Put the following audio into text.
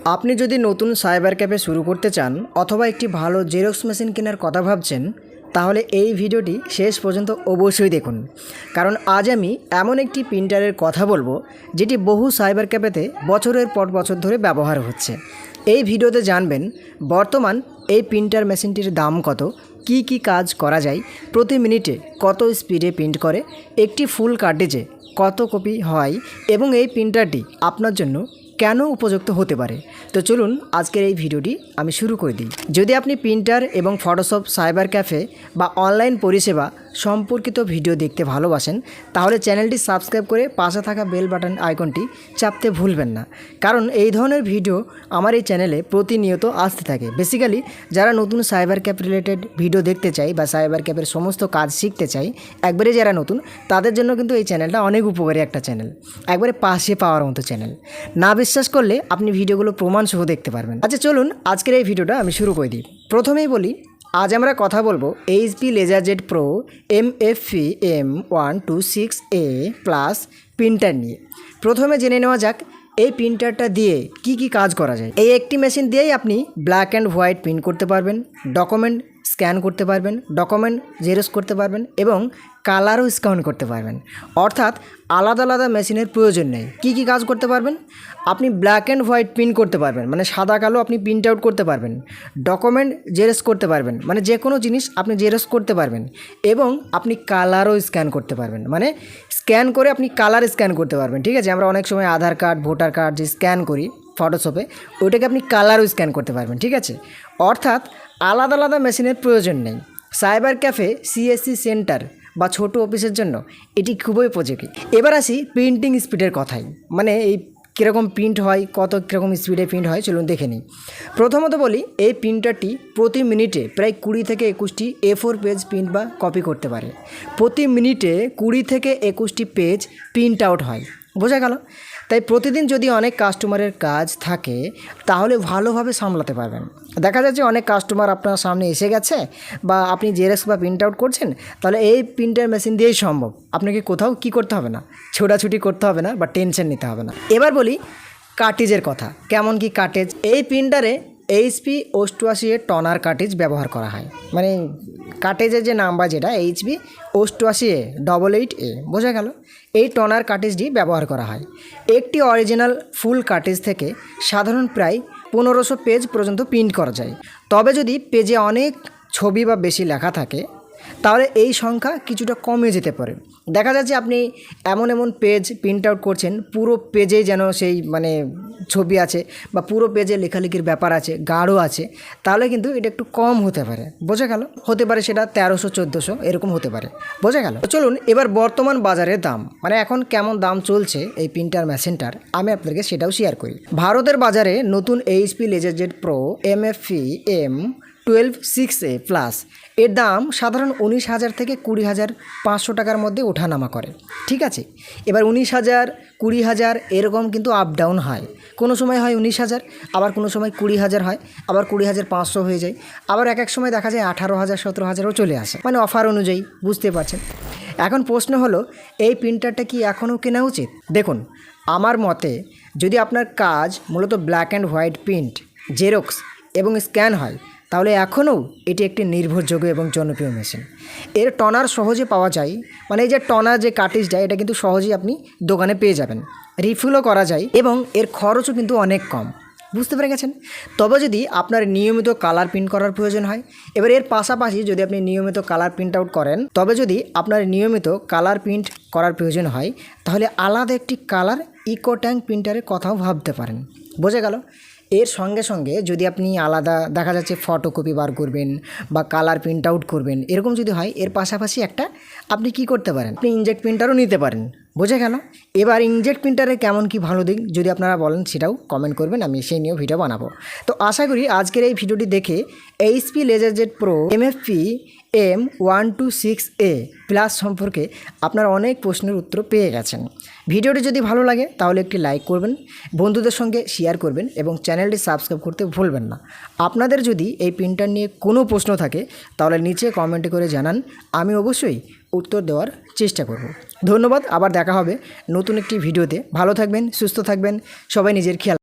আপনি যদি নতুন সাইবার ক্যাফে শুরু করতে চান অথবা একটি ভালো জেরক্স মেশিন কেনার কথা ভাবছেন, তাহলে এই ভিডিওটি শেষ পর্যন্ত অবশ্যই দেখুন। কারণ আজ আমি এমন একটি প্রিন্টারের কথা বলবো যেটি বহু সাইবার ক্যাফেতে বছরের পর বছর ধরে ব্যবহার হচ্ছে। এই ভিডিওতে জানবেন বর্তমান এই প্রিন্টার মেশিনটির দাম কত, কি কি কাজ করা যায়, প্রতি মিনিটে কত স্পিডে প্রিন্ট করে, একটি ফুল কার্ট্রিজে কত কপি হয় এবং এই প্রিন্টারটি আপনার জন্য কেন উপযুক্ত হতে পারে। তো চলুন আজকের এই ভিডিওটি আমি শুরু করে দিই। যদি আপনি প্রিন্টার এবং ফটোশপ, সাইবার ক্যাফে বা অনলাইন পরিষেবা সম্পর্কিত ভিডিও দেখতে ভালোবাসেন, তাহলে চ্যানেলটি সাবস্ক্রাইব করে পাশে থাকা বেল বাটন আইকনটি চাপতে ভুলবেন না। কারণ এই ধরনের ভিডিও আমার এই চ্যানেলে প্রতিনিয়ত আসতে থাকে। বেসিক্যালি যারা নতুন সাইবার ক্যাফ রিলেটেড ভিডিও দেখতে চাই বা সাইবার ক্যাফের সমস্ত কাজ শিখতে চাই, একবারে যারা নতুন তাদের জন্য কিন্তু এই চ্যানেলটা অনেক উপকারী একটা চ্যানেল, একবারে পাশে পাওয়ার মতো চ্যানেল। না বিশ্বাস করলে আপনি ভিডিওগুলো প্রমাণ সহ দেখতে পারবেন। আচ্ছা চলুন আজকের এই ভিডিওটা আমি শুরু করে দিই। প্রথমেই বলি, আজ আমরা কথা বলবো HP LaserJet Pro MFP M126A plus printer নিয়ে। প্রথমে জেনে নেওয়া যাক এই প্রিন্টারটা দিয়ে কি কি কাজ করা যায়। এই একটি মেশিন দিয়েই আপনি ব্ল্যাক অ্যান্ড হোয়াইট প্রিন্ট করতে পারবেন, ডকুমেন্ট স্ক্যান করতে পারবেন, ডকুমেন্ট জেরক্স করতে পারবেন এবং কালারও স্ক্যান করতে পারবেন। অর্থাৎ আলাদা আলাদা মেশিনের প্রয়োজন নেই। কি কি কাজ করতে পারবেন? আপনি ব্ল্যাক অ্যান্ড হোয়াইট প্রিন্ট করতে পারবেন, মানে সাদা কালো আপনি প্রিন্ট আউট করতে পারবেন। ডকুমেন্ট জেরক্স করতে পারবেন, মানে যে কোনো জিনিস আপনি জেরক্স করতে পারবেন এবং আপনি কালারও স্ক্যান করতে পারবেন, মানে স্ক্যান করে আপনি কালার স্ক্যান করতে পারবেন। ঠিক আছে, আমরা অনেক সময় আধার কার্ড, ভোটার কার্ড যে স্ক্যান করি ফটোশপে, ওইটাকে আপনি কালারও স্ক্যান করতে পারবেন। ঠিক আছে, অর্থাৎ আলাদা আলাদা মেশিনের প্রয়োজন নেই। সাইবার ক্যাফে, CSC সেন্টার বা ছোট অফিসের জন্য এটি খুবই উপযোগী। এবার আসি প্রিন্টিং স্পিডের কথায়, মানে এই কীরকম প্রিন্ট হয়, কীরকম স্পিডে প্রিন্ট হয়, চলুন দেখে নিই। প্রথমত বলি, এই প্রিন্টারটি প্রতি মিনিটে প্রায় 20 থেকে 21টি A4 পেজ প্রিন্ট বা কপি করতে পারে। প্রতি মিনিটে 20 থেকে 21টি পেজ প্রিন্ট আউট হয়, বোঝা গেল? তাই প্রতিদিন যদি অনেক কাস্টমারের কাজ থাকে তাহলে ভালোভাবে সামলাতে পারবেন। দেখা যাচ্ছে অনেক কাস্টমার আপনার সামনে এসে গেছে বা আপনি জেরক্স বা প্রিন্ট আউট করছেন, তাহলে এই প্রিন্টার মেশিন দিয়েই সম্ভব। আপনাকে কোথাও কি করতে হবে না, ছোটাছুটি করতে হবে না বা টেনশন নিতে হবে না। এবার বলি কার্ট্রিজের কথা, কেমন কি কার্ট্রিজ। এই প্রিন্টারে HP 88 টনার কার্ট্রিজ ব্যবহার করা হয়, মানে কার্ট্রিজের যে নাম্বার যেটা HP 88A 88A, বোঝা গেল? এই টনার কার্ট্রিজটি ব্যবহার করা হয়। একটি অরিজিনাল ফুল কার্ট্রিজ থেকে সাধারণ প্রায় 1500 পেজ পর্যন্ত প্রিন্ট করা যায়। তবে যদি পেজে অনেক ছবি বা বেশি লেখা থাকে তাহলে এই সংখ্যা কিছুটা কমে যেতে পারে। দেখা যাচ্ছে আপনি এমন এমন পেজ প্রিন্ট আউট করছেন, পুরো পেজেই যেন সেই মানে ছবি আছে বা পুরো পেজে লেখালেখির ব্যাপার আছে, গাঢ় আছে, তাহলে কিন্তু এটা একটু কম হতে পারে, বোঝা গেল? হতে পারে সেটা 1300-1400 এরকম হতে পারে, বোঝা গেল? চলুন এবার বর্তমান বাজারের দাম, মানে এখন কেমন দাম চলছে এই প্রিন্টার মেশিনটার, আমি আপনাদেরকে সেটাও শেয়ার করি। ভারতের বাজারে নতুন HP LaserJet Pro MFP M126A plus এর দাম সাধারণ 19,000 থেকে 20,500 টাকার মধ্যে ওঠানামা করে। ঠিক আছে, এবার 19,000, 20,000 এরকম কিন্তু আপ ডাউন হয়। কোনো সময় হয় 19,000, আবার কোনো সময় 20,000 হয়, আবার 20,500 হয়ে যায়, আবার এক এক সময় দেখা যায় 18,000, 17,000ও চলে আসে, মানে অফার অনুযায়ী, বুঝতে পারছেন। এখন প্রশ্ন হলো, এই প্রিন্টারটা কি এখনও কেনা উচিত? দেখুন, আমার মতে যদি আপনার কাজ মূলত black and white print, xerox এবং স্ক্যান হয়, তাহলে এখনও এটি একটি নির্ভরযোগ্য এবং জনপ্রিয় মেশিন। এর টনার সহজে পাওয়া যায়, মানে এই যে টনার যে কার্ট্রিজটা, এটা কিন্তু সহজেই আপনি দোকানে পেয়ে যাবেন, রিফিলও করা যায় এবং এর খরচও কিন্তু অনেক কম, বুঝতে পেরে গেছেন? তবে যদি আপনার নিয়মিত কালার প্রিন্ট করার প্রয়োজন হয়, এবার এর পাশাপাশি যদি আপনি নিয়মিত কালার প্রিন্ট আউট করেন, তবে যদি আপনার নিয়মিত কালার প্রিন্ট করার প্রয়োজন হয়, তাহলে আলাদা একটি কালার ইকো ট্যাঙ্ক প্রিন্টারের কথাও ভাবতে পারেন, বোঝা গেল? এর সঙ্গে সঙ্গে যদি আপনি আলাদা দেখা যাচ্ছে ফটোকপি বার করবেন বা কালার প্রিন্ট আউট করবেন, এরকম যদি হয়, এর পাশাপাশি একটা আপনি কি করতে পারেন, আপনি ইনজেক্ট প্রিন্টারও নিতে পারেন, বোঝা গেল? এবার ইনজেক্ট প্রিন্টারের কেমন কি ভালো দিক যদি আপনারা বলেন সেটাও কমেন্ট করবেন, আমি সেই নিয়েও ভিডিও বানাবো। তো আশা করি আজকের এই ভিডিওটি দেখে HP LaserJet Pro MFP M126A plus সম্পর্কে আপনারা অনেক প্রশ্নের উত্তর পেয়ে গেছেন। ভিডিওটি যদি ভালো লাগে তাহলে একটি লাইক করবেন, বন্ধুদের সঙ্গে শেয়ার করবেন এবং চ্যানেলটি সাবস্ক্রাইব করতে ভুলবেন না। আপনাদের যদি এই প্রিন্টার নিয়ে কোনো প্রশ্ন থাকে তাহলে নিচে কমেন্টে করে জানান, আমি অবশ্যই উত্তর দেওয়ার চেষ্টা করব। ধন্যবাদ, আবার দেখা হবে নতুন একটি ভিডিওতে। ভালো থাকবেন, সুস্থ থাকবেন, সবাই নিজের খেয়াল